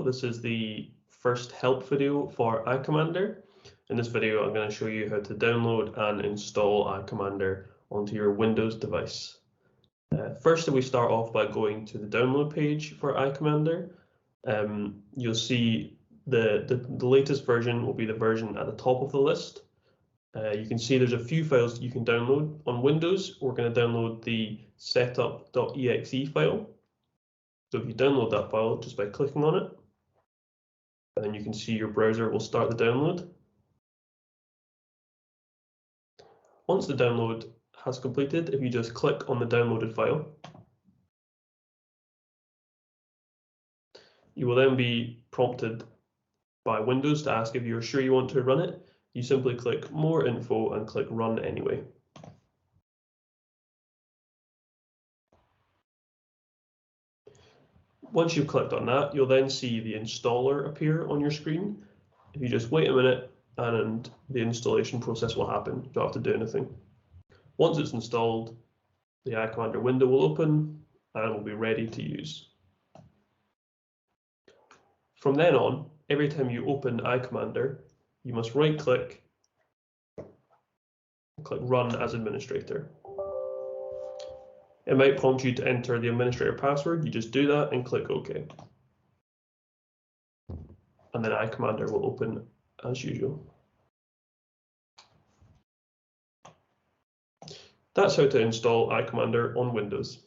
This is the first help video for EyeCommander. In this video, I'm going to show you how to download and install EyeCommander onto your Windows device. First, we start off by going to the download page for EyeCommander. You'll see the latest version will be the version at the top of the list. You can see there's a few files you can download. On Windows, we're going to download the setup.exe file. So if you download that file just by clicking on it, and then you can see your browser will start the download. Once the download has completed, if you just click on the downloaded file, you will then be prompted by Windows to ask if you're sure you want to run it. You simply click More Info and click Run Anyway. Once you've clicked on that, you'll then see the installer appear on your screen. If you just wait a minute, and the installation process will happen. You don't have to do anything. Once it's installed, the EyeCommander window will open and will be ready to use. From then on, every time you open EyeCommander, you must right-click and click Run as Administrator. It might prompt you to enter the administrator password. You just do that and click OK. And then EyeCommander will open as usual. That's how to install EyeCommander on Windows.